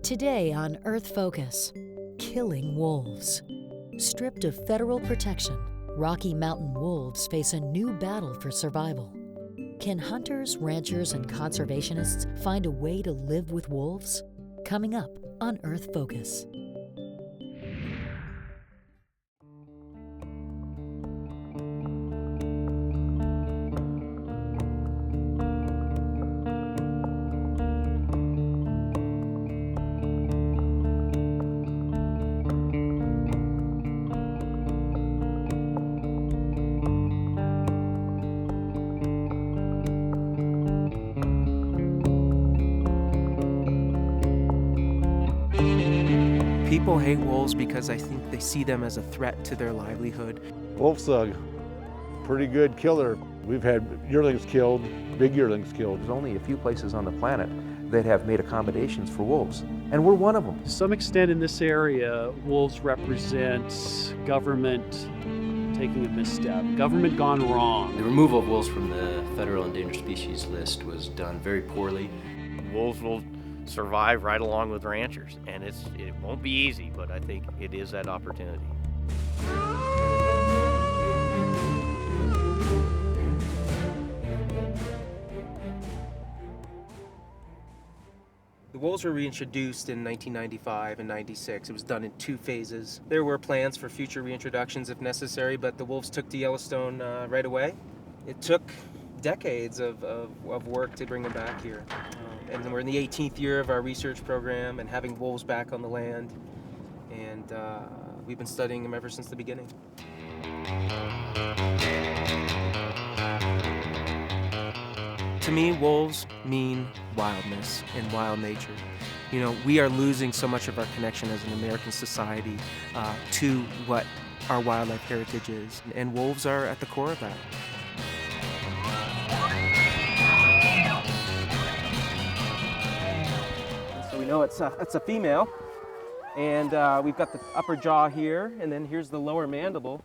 Today on Earth Focus, killing wolves. Stripped of federal protection, Rocky Mountain wolves face a new battle for survival. Can hunters, ranchers, and conservationists find a way to live with wolves? Coming up on Earth Focus. People hate wolves because I think they see them as a threat to their livelihood. Wolf's a pretty good killer. We've had yearlings killed, big yearlings killed. There's only a few places on the planet that have made accommodations for wolves, and we're one of them. To some extent in this area, wolves represent government taking a misstep, government gone wrong. The removal of wolves from the federal endangered species list was done very poorly. Wolves will survive right along with ranchers, and it won't be easy, but I think it is that opportunity. The wolves were reintroduced in 1995 and 96. It was done in 2 phases. There were plans for future reintroductions if necessary, but the wolves took to Yellowstone right away. It took decades of work to bring them back here. And we're in the 18th year of our research program and having wolves back on the land. And we've been studying them ever since the beginning. To me, wolves mean wildness and wild nature. You know, we are losing so much of our connection as an American society to what our wildlife heritage is. And wolves are at the core of that. So we know it's a female, and we've got the upper jaw here, and then here's the lower mandible.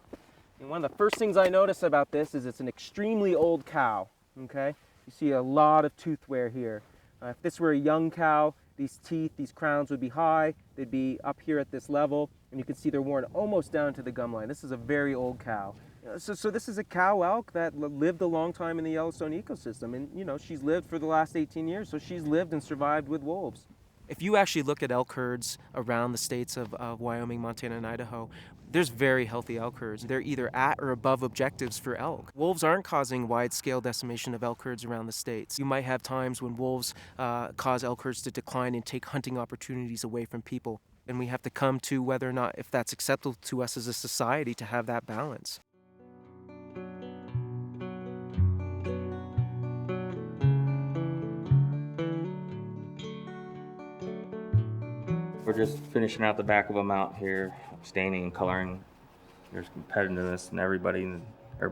And one of the first things I notice about this is it's an extremely old cow, okay? You see a lot of tooth wear here. If this were a young cow, these teeth, these crowns would be high, they'd be up here at this level, and you can see they're worn almost down to the gum line. This is a very old cow. So this is a cow elk that lived a long time in the Yellowstone ecosystem, and you know, she's lived for the last 18 years, so she's lived and survived with wolves. If you actually look at elk herds around the states of Wyoming, Montana, and Idaho, there's very healthy elk herds. They're either at or above objectives for elk. Wolves aren't causing wide-scale decimation of elk herds around the states. You might have times when wolves cause elk herds to decline and take hunting opportunities away from people. And we have to come to whether or not if that's acceptable to us as a society to have that balance. We're just finishing out the back of a mount here, staining and coloring. There's competitiveness and everybody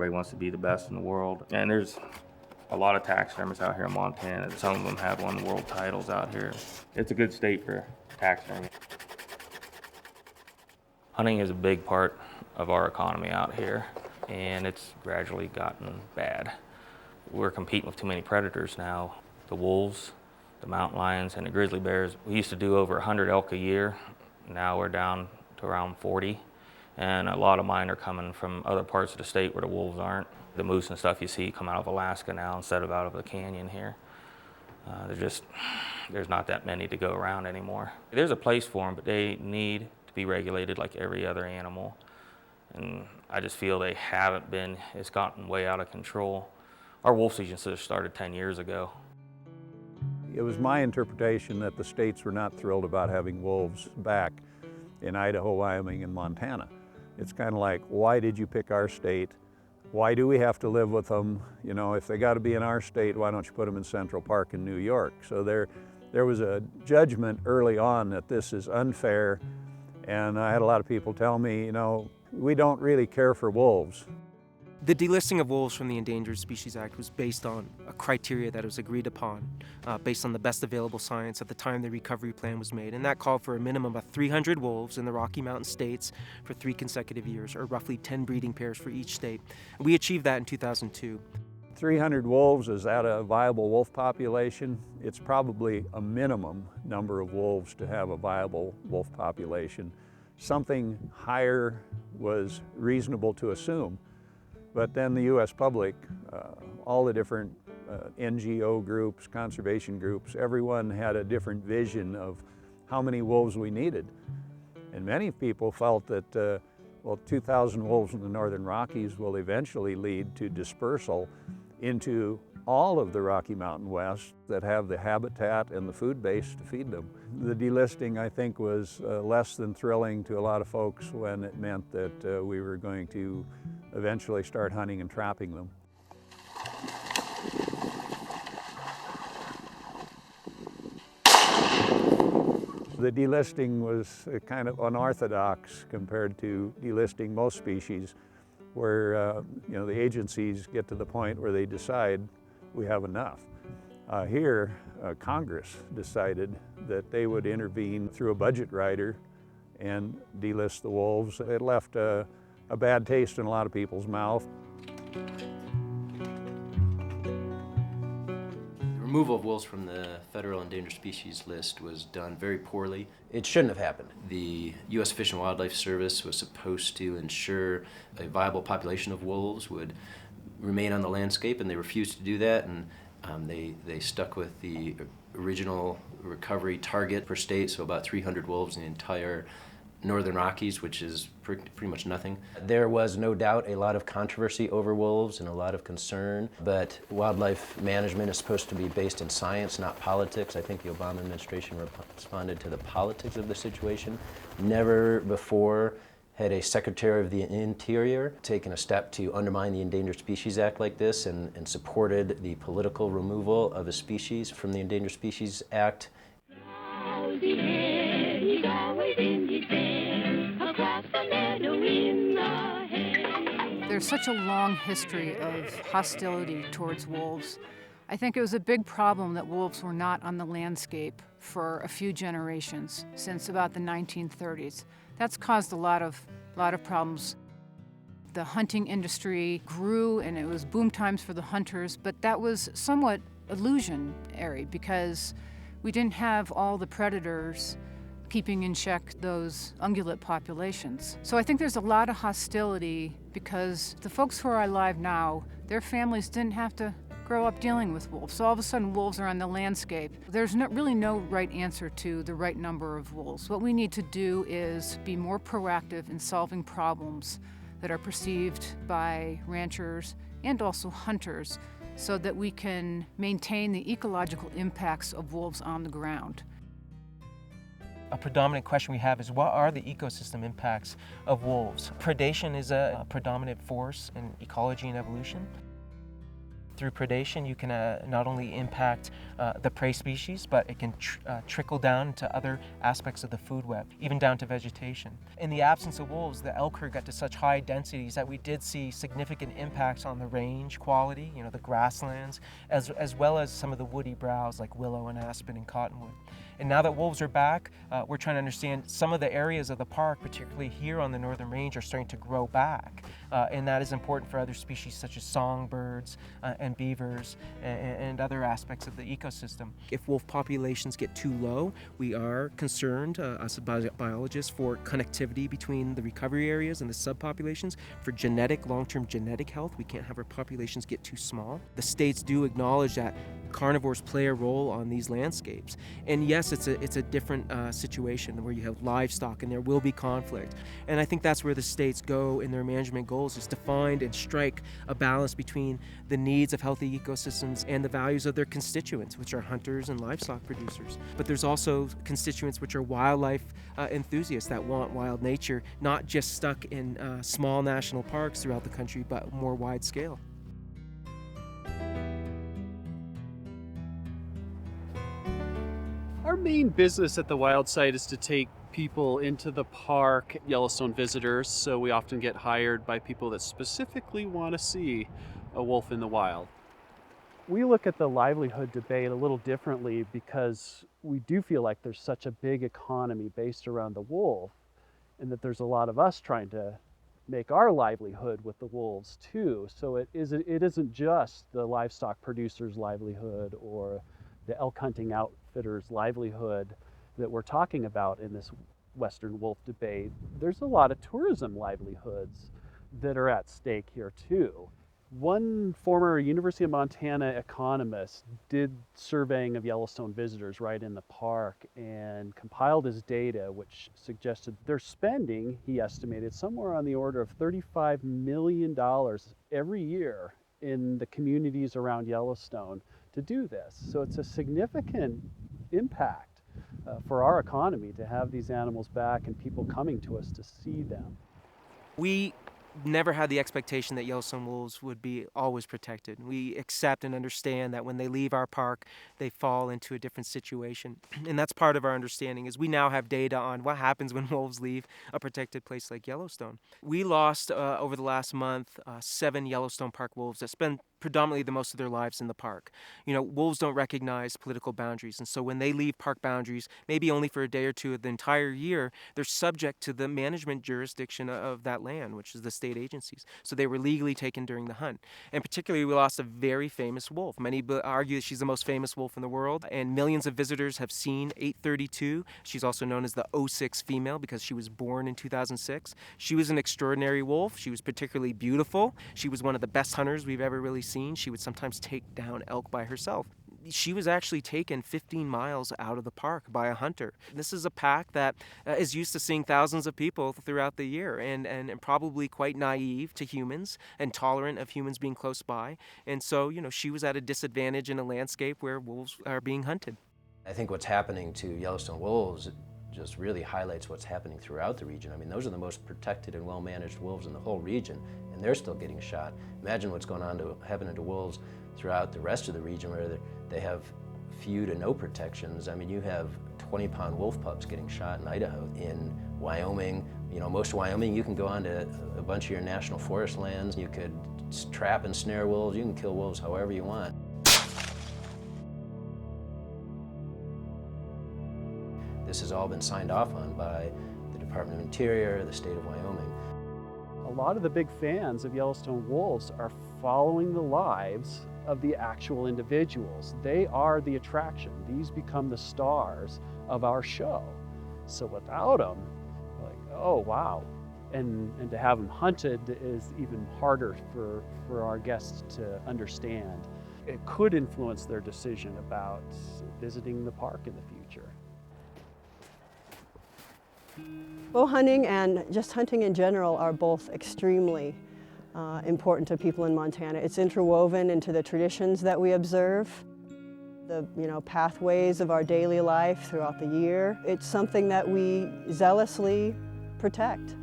wants to be the best in the world. And there's a lot of taxidermists out here in Montana. Some of them have won world titles out here. It's a good state for taxidermy. Hunting is a big part of our economy out here, and it's gradually gotten bad. We're competing with too many predators now. The wolves, the mountain lions, and the grizzly bears. We used to do over 100 elk a year. Now we're down to around 40. And a lot of mine are coming from other parts of the state where the wolves aren't. The moose and stuff you see come out of Alaska now instead of out of the canyon here. There's not that many to go around anymore. There's a place for them, but they need to be regulated like every other animal. And I just feel they haven't been. It's gotten way out of control. Our wolf season should have started 10 years ago. It was my interpretation that the states were not thrilled about having wolves back in Idaho, Wyoming, and Montana. It's kind of like, why did you pick our state? Why do we have to live with them? You know, if they got to be in our state, why don't you put them in Central Park in New York? So there was a judgment early on that this is unfair, and I had a lot of people tell me, you know, we don't really care for wolves. The delisting of wolves from the Endangered Species Act was based on a criteria that was agreed upon, based on the best available science at the time the recovery plan was made, and that called for a minimum of 300 wolves in the Rocky Mountain states for 3 consecutive years, or roughly 10 breeding pairs for each state. We achieved that in 2002. 300 wolves, is that a viable wolf population? It's probably a minimum number of wolves to have a viable wolf population. Something higher was reasonable to assume, but then the U.S. public, all the different NGO groups, conservation groups, everyone had a different vision of how many wolves we needed. And many people felt that, well, 2,000 wolves in the Northern Rockies will eventually lead to dispersal into all of the Rocky Mountain West that have the habitat and the food base to feed them. The delisting, I think, was less than thrilling to a lot of folks when it meant that we were going to eventually start hunting and trapping them. The delisting was kind of unorthodox compared to delisting most species, where the agencies get to the point where they decide we have enough. Here, Congress decided that they would intervene through a budget rider and delist the wolves. It left a bad taste in a lot of people's mouth. The removal of wolves from the federal endangered species list was done very poorly. It shouldn't have happened. The U.S. Fish and Wildlife Service was supposed to ensure a viable population of wolves would remain on the landscape, and they refused to do that, and they stuck with the original recovery target per state, so about 300 wolves in the entire Northern Rockies, which is pretty much nothing. There was no doubt a lot of controversy over wolves and a lot of concern, but wildlife management is supposed to be based in science, not politics. I think the Obama administration responded to the politics of the situation. Never before had a Secretary of the Interior taken a step to undermine the Endangered Species Act like this and supported the political removal of a species from the Endangered Species Act. There's such a long history of hostility towards wolves. I think it was a big problem that wolves were not on the landscape for a few generations, since about the 1930s. That's caused a lot of problems. The hunting industry grew and it was boom times for the hunters, but that was somewhat illusionary because we didn't have all the predators keeping in check those ungulate populations. So I think there's a lot of hostility because the folks who are alive now, their families didn't have to grow up dealing with wolves. So all of a sudden wolves are on the landscape. There's really no right answer to the right number of wolves. What we need to do is be more proactive in solving problems that are perceived by ranchers and also hunters so that we can maintain the ecological impacts of wolves on the ground. A predominant question we have is, what are the ecosystem impacts of wolves? Predation is a predominant force in ecology and evolution. Through predation, you can not only impact the prey species, but it can trickle down to other aspects of the food web, even down to vegetation. In the absence of wolves, the elk herd got to such high densities that we did see significant impacts on the range quality, the grasslands, as well as some of the woody browse like willow and aspen and cottonwood. And now that wolves are back, we're trying to understand some of the areas of the park, particularly here on the Northern Range, are starting to grow back. And that is important for other species such as songbirds and beavers and other aspects of the ecosystem. If wolf populations get too low, we are concerned, us biologists, for connectivity between the recovery areas and the subpopulations. For long-term genetic health, we can't have our populations get too small. The states do acknowledge that carnivores play a role on these landscapes. And yes, it's a different situation where you have livestock and there will be conflict. And I think that's where the states go in their management goals, is to find and strike a balance between the needs of healthy ecosystems and the values of their constituents, which are hunters and livestock producers. But there's also constituents which are wildlife enthusiasts that want wild nature, not just stuck in small national parks throughout the country, but more wide scale. Our main business at the Wild Site is to take people into the park, Yellowstone visitors, so we often get hired by people that specifically want to see a wolf in the wild. We look at the livelihood debate a little differently because we do feel like there's such a big economy based around the wolf, and that there's a lot of us trying to make our livelihood with the wolves too. So it isn't just the livestock producer's livelihood or the elk hunting outfitter's livelihood that we're talking about in this Western wolf debate. There's a lot of tourism livelihoods that are at stake here too. One former University of Montana economist did surveying of Yellowstone visitors right in the park and compiled his data, which suggested they're spending, he estimated, somewhere on the order of $35 million every year in the communities around Yellowstone to do this. So it's a significant impact for our economy to have these animals back and people coming to us to see them. We never had the expectation that Yellowstone wolves would be always protected. We accept and understand that when they leave our park, they fall into a different situation. And that's part of our understanding, is we now have data on what happens when wolves leave a protected place like Yellowstone. We lost, over the last month, 7 Yellowstone Park wolves that spend predominantly the most of their lives in the park. You know, wolves don't recognize political boundaries, and so when they leave park boundaries, maybe only for a day or two of the entire year, they're subject to the management jurisdiction of that land, which is the state agencies. So they were legally taken during the hunt. And particularly, we lost a very famous wolf. Many argue that she's the most famous wolf in the world, and millions of visitors have seen 832. She's also known as the 06 female because she was born in 2006. She was an extraordinary wolf. She was particularly beautiful. She was one of the best hunters we've ever really seen. She would sometimes take down elk by herself. She was actually taken 15 miles out of the park by a hunter. This is a pack that is used to seeing thousands of people throughout the year and probably quite naive to humans and tolerant of humans being close by. And so, you know, she was at a disadvantage in a landscape where wolves are being hunted. I think what's happening to Yellowstone wolves just really highlights what's happening throughout the region. I mean, those are the most protected and well-managed wolves in the whole region, and they're still getting shot. Imagine what's happening to wolves throughout the rest of the region where they have few to no protections. I mean, you have 20-pound wolf pups getting shot in Idaho. In Wyoming, you know, most of Wyoming, you can go onto a bunch of your national forest lands. You could trap and snare wolves. You can kill wolves however you want. This has all been signed off on by the Department of Interior, the state of Wyoming. A lot of the big fans of Yellowstone wolves are following the lives of the actual individuals. They are the attraction. These become the stars of our show. So without them, like, oh wow. And to have them hunted is even harder for our guests to understand. It could influence their decision about visiting the park in the future. Bow hunting and just hunting in general are both extremely important to people in Montana. It's interwoven into the traditions that we observe, the pathways of our daily life throughout the year. It's something that we zealously protect.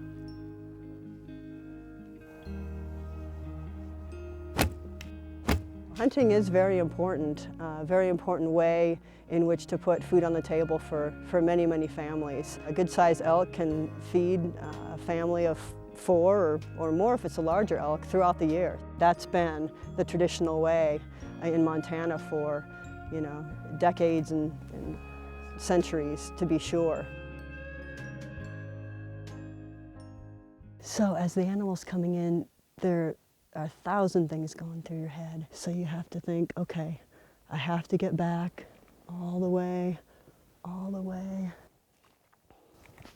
Hunting is very important, a very important way in which to put food on the table for many, many families. A good-sized elk can feed a family of 4 or more if it's a larger elk throughout the year. That's been the traditional way in Montana for, decades and centuries, to be sure. So as the animal's coming in, there are 1,000 things going through your head. So you have to think, okay, I have to get back all the way,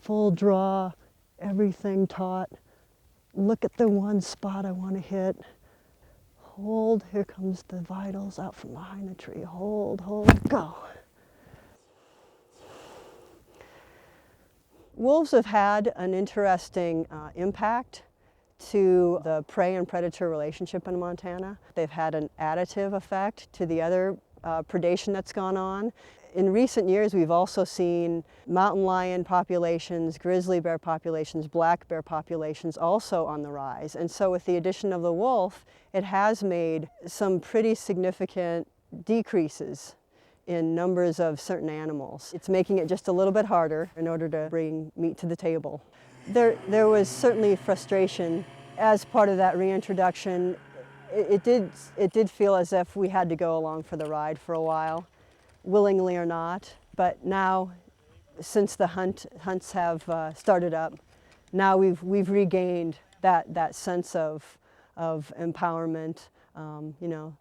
full draw, everything taut. Look at the one spot I want to hit. Hold, here comes the vitals out from behind the tree. Hold, go. Wolves have had an interesting impact to the prey and predator relationship in Montana. They've had an additive effect to the other predation that's gone on. In recent years, we've also seen mountain lion populations, grizzly bear populations, black bear populations also on the rise. And so with the addition of the wolf, it has made some pretty significant decreases in numbers of certain animals. It's making it just a little bit harder in order to bring meat to the table. There was certainly frustration as part of that reintroduction. It did feel as if we had to go along for the ride for a while, willingly or not. But now, since the hunts have started up, now we've regained that sense of empowerment, you know,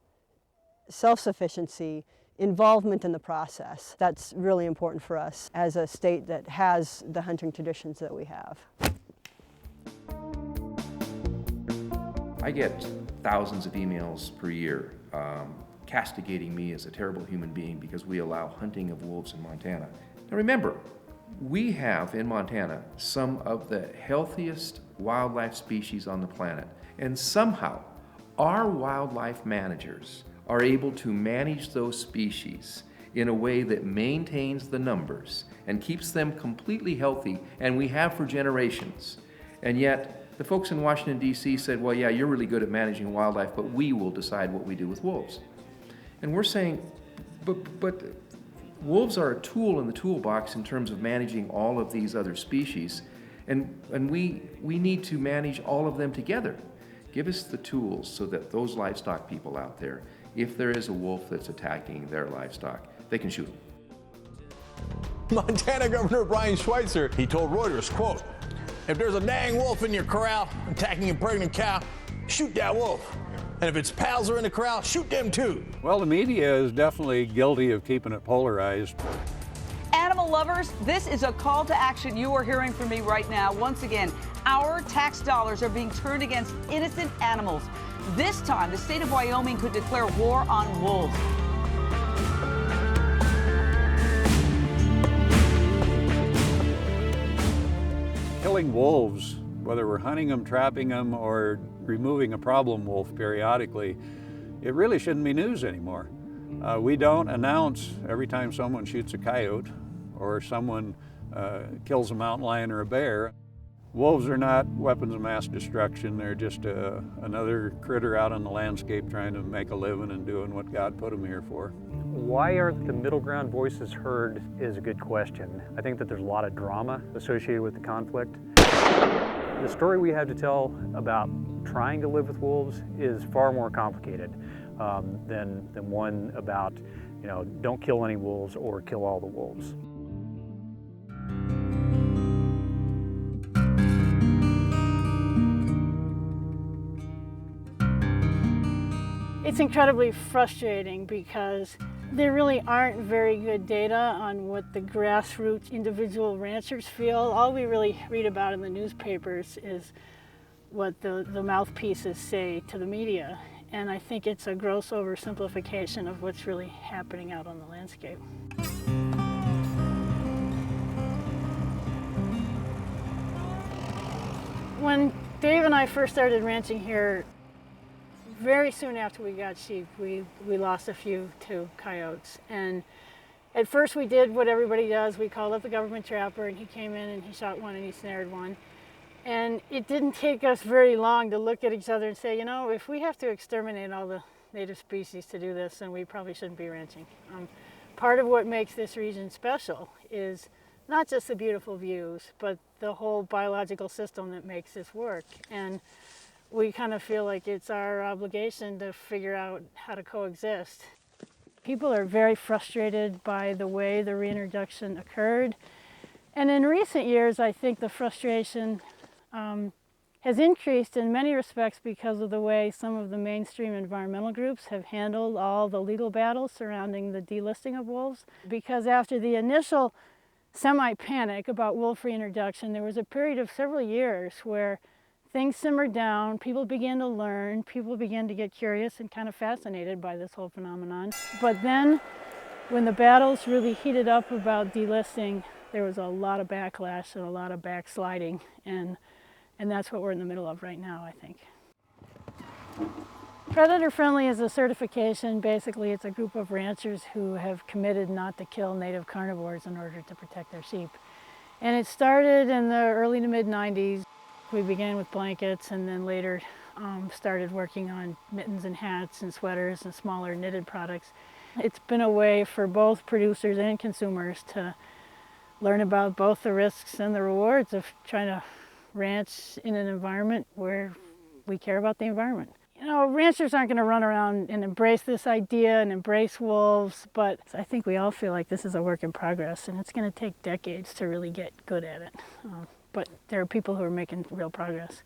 self-sufficiency, involvement in the process. That's really important for us as a state that has the hunting traditions that we have. I get thousands of emails per year castigating me as a terrible human being because we allow hunting of wolves in Montana. Now remember, we have in Montana some of the healthiest wildlife species on the planet, and somehow our wildlife managers are able to manage those species in a way that maintains the numbers and keeps them completely healthy, and we have for generations. And yet, the folks in Washington, D.C. said, well, yeah, you're really good at managing wildlife, but we will decide what we do with wolves. And we're saying, but wolves are a tool in the toolbox in terms of managing all of these other species, and we need to manage all of them together. Give us the tools so that those livestock people out there, if there is a wolf that's attacking their livestock, they can shoot them. Montana Governor Brian Schweitzer, he told Reuters, quote, "If there's a dang wolf in your corral attacking a pregnant cow, shoot that wolf. And if its pals are in the corral, shoot them too." Well, the media is definitely guilty of keeping it polarized. Animal lovers, this is a call to action you are hearing from me right now. Once again, our tax dollars are being turned against innocent animals. This time, the state of Wyoming could declare war on wolves. Killing wolves, whether we're hunting them, trapping them, or removing a problem wolf periodically, it really shouldn't be news anymore. We don't announce every time someone shoots a coyote or someone kills a mountain lion or a bear. Wolves are not weapons of mass destruction. They're just another critter out on the landscape trying to make a living and doing what God put them here for. Why aren't the middle ground voices heard is a good question. I think that there's a lot of drama associated with the conflict. The story we have to tell about trying to live with wolves is far more complicated than one about, you know, don't kill any wolves or kill all the wolves. It's incredibly frustrating because there really aren't very good data on what the grassroots individual ranchers feel. All we really read about in the newspapers is what the mouthpieces say to the media. And I think it's a gross oversimplification of what's really happening out on the landscape. When Dave and I first started ranching here, very soon after we got sheep, we lost a few to coyotes. And at first we did what everybody does. We called up the government trapper, and he came in and he shot one and he snared one. And it didn't take us very long to look at each other and say, you know, if we have to exterminate all the native species to do this, then we probably shouldn't be ranching. Part of what makes this region special is not just the beautiful views, but the whole biological system that makes this work. And we kind of feel like it's our obligation to figure out how to coexist. People are very frustrated by the way the reintroduction occurred. And in recent years, I think the frustration has increased in many respects because of the way some of the mainstream environmental groups have handled all the legal battles surrounding the delisting of wolves. Because after the initial semi-panic about wolf reintroduction, there was a period of several years where things simmered down, people began to learn, people began to get curious and kind of fascinated by this whole phenomenon. But then, when the battles really heated up about delisting, there was a lot of backlash and a lot of backsliding, and that's what we're in the middle of right now, I think. Predator Friendly is a certification. Basically, it's a group of ranchers who have committed not to kill native carnivores in order to protect their sheep. And it started in the early to mid-90s. We began with blankets and then later started working on mittens and hats and sweaters and smaller knitted products. It's been a way for both producers and consumers to learn about both the risks and the rewards of trying to ranch in an environment where we care about the environment. You know, ranchers aren't going to run around and embrace this idea and embrace wolves, but I think we all feel like this is a work in progress and it's going to take decades to really get good at it. But there are people who are making real progress.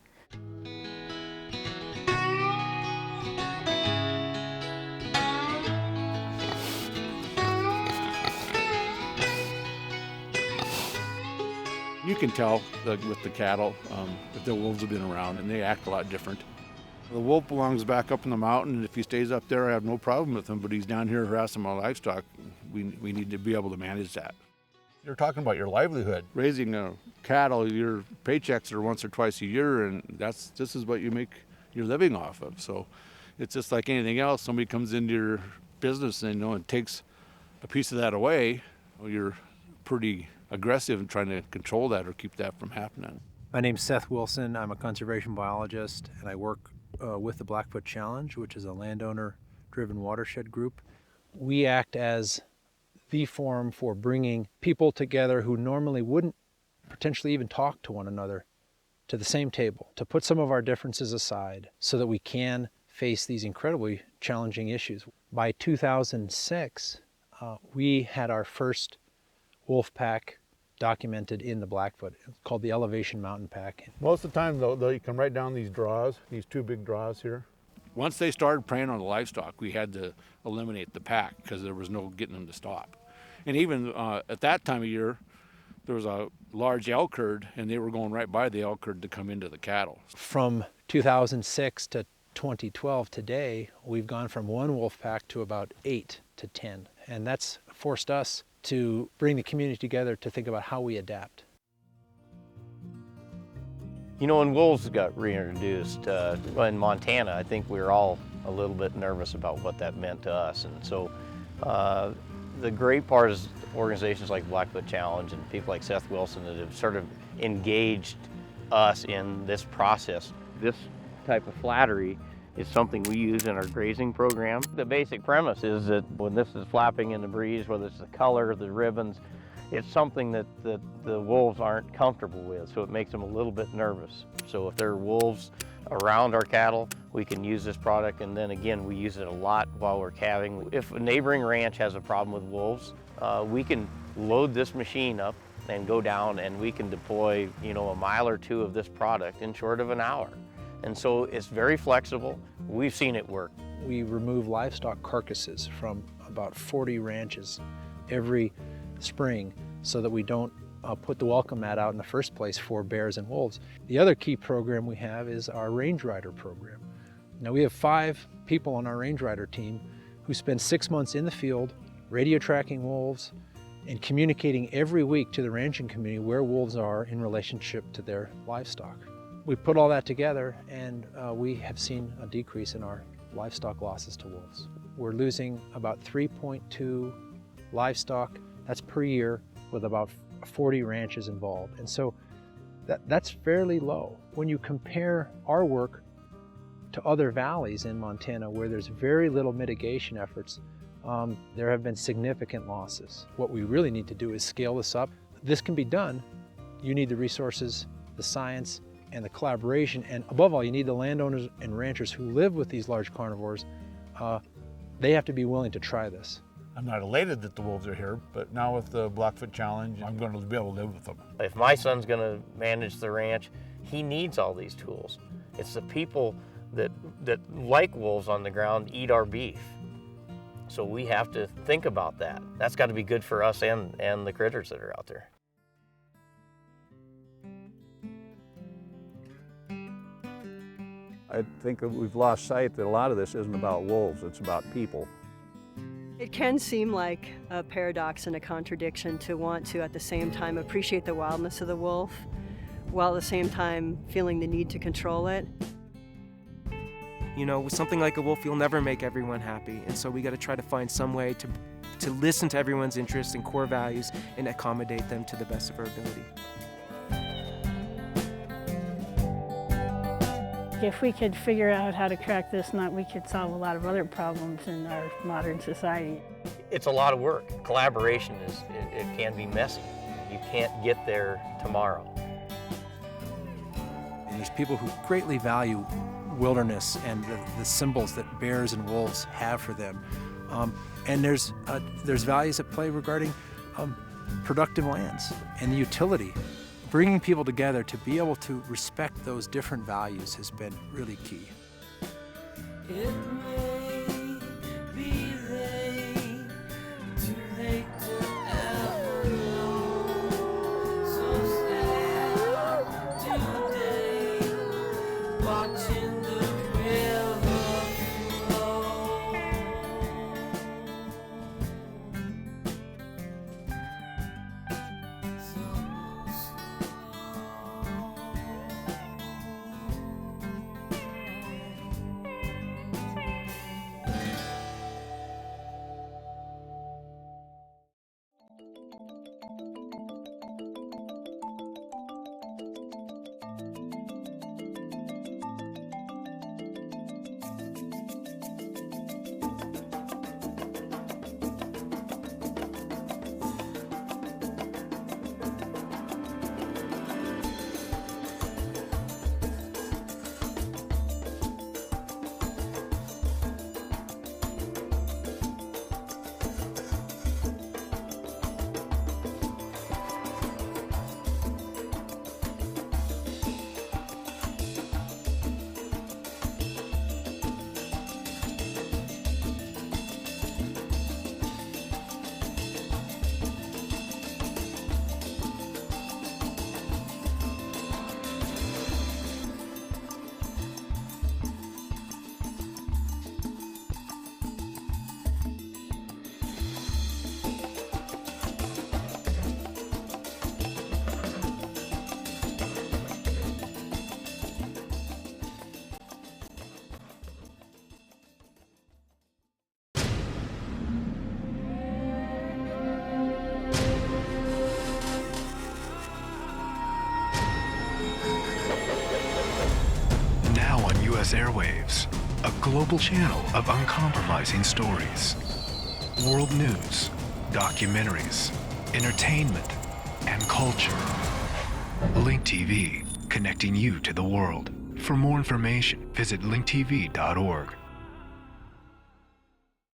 You can tell with the cattle if the wolves have been around, and they act a lot different. The wolf belongs back up in the mountain, and if he stays up there, I have no problem with him, but he's down here harassing my livestock. We need to be able to manage that. You're talking about your livelihood. Raising cattle, your paychecks are once or twice a year, and this is what you make your living off of. So it's just like anything else. Somebody comes into your business and takes a piece of that away, you're pretty aggressive in trying to control that or keep that from happening. My name's Seth Wilson. I'm a conservation biologist, and I work with the Blackfoot Challenge, which is a landowner-driven watershed group. We act as the forum for bringing people together who normally wouldn't potentially even talk to one another to the same table, to put some of our differences aside so that we can face these incredibly challenging issues. By 2006, we had our first wolf pack documented in the Blackfoot. It's called the Elevation Mountain Pack. Most of the time, though, you come right down these draws, these two big draws here. Once they started preying on the livestock, we had to eliminate the pack because there was no getting them to stop. And even at that time of year, there was a large elk herd, and they were going right by the elk herd to come into the cattle. From 2006 to 2012 today, we've gone from one wolf pack to about 8 to 10. And that's forced us to bring the community together to think about how we adapt. You know, when wolves got reintroduced in Montana, I think we were all a little bit nervous about what that meant to us. And so the great part is organizations like Blackfoot Challenge and people like Seth Wilson that have sort of engaged us in this process. This type of flattery is something we use in our grazing program. The basic premise is that when this is flapping in the breeze, whether it's the color, the ribbons, it's something that the wolves aren't comfortable with, so it makes them a little bit nervous. So if there are wolves around our cattle, we can use this product, and then again, we use it a lot while we're calving. If a neighboring ranch has a problem with wolves, we can load this machine up and go down and we can deploy, a mile or two of this product in short of an hour. And so it's very flexible. We've seen it work. We remove livestock carcasses from about 40 ranches every spring so that we don't put the welcome mat out in the first place for bears and wolves. The other key program we have is our Range Rider program. Now we have 5 people on our Range Rider team who spend 6 months in the field radio tracking wolves and communicating every week to the ranching community where wolves are in relationship to their livestock. We put all that together and we have seen a decrease in our livestock losses to wolves. We're losing about 3.2 livestock, that's per year, with about 40 ranches involved. And so that's fairly low. When you compare our work to other valleys in Montana where there's very little mitigation efforts, there have been significant losses. What we really need to do is scale this up. This can be done. You need the resources, the science, and the collaboration, and above all, you need the landowners and ranchers who live with these large carnivores. They have to be willing to try this. I'm not elated that the wolves are here, but now with the Blackfoot Challenge, I'm going to be able to live with them. If my son's going to manage the ranch, he needs all these tools. It's the people that like wolves on the ground eat our beef. So we have to think about that. That's got to be good for us and the critters that are out there. I think that we've lost sight that a lot of this isn't about wolves, it's about people. It can seem like a paradox and a contradiction to want to, at the same time, appreciate the wildness of the wolf, while at the same time feeling the need to control it. With something like a wolf, you'll never make everyone happy, and so we got to try to find some way to listen to everyone's interests and core values and accommodate them to the best of our ability. If we could figure out how to crack this nut, we could solve a lot of other problems in our modern society. It's a lot of work. Collaboration it can be messy. You can't get there tomorrow. And there's people who greatly value wilderness and the symbols that bears and wolves have for them. And there's values at play regarding productive lands and the utility bringing people together to be able to respect those different values has been really key. It may be late, too late to ever know. So sad today, watching the river flow. U.S. airwaves, a global channel of uncompromising stories. World news, documentaries, entertainment, and culture. Link TV, connecting you to the world. For more information, visit linktv.org.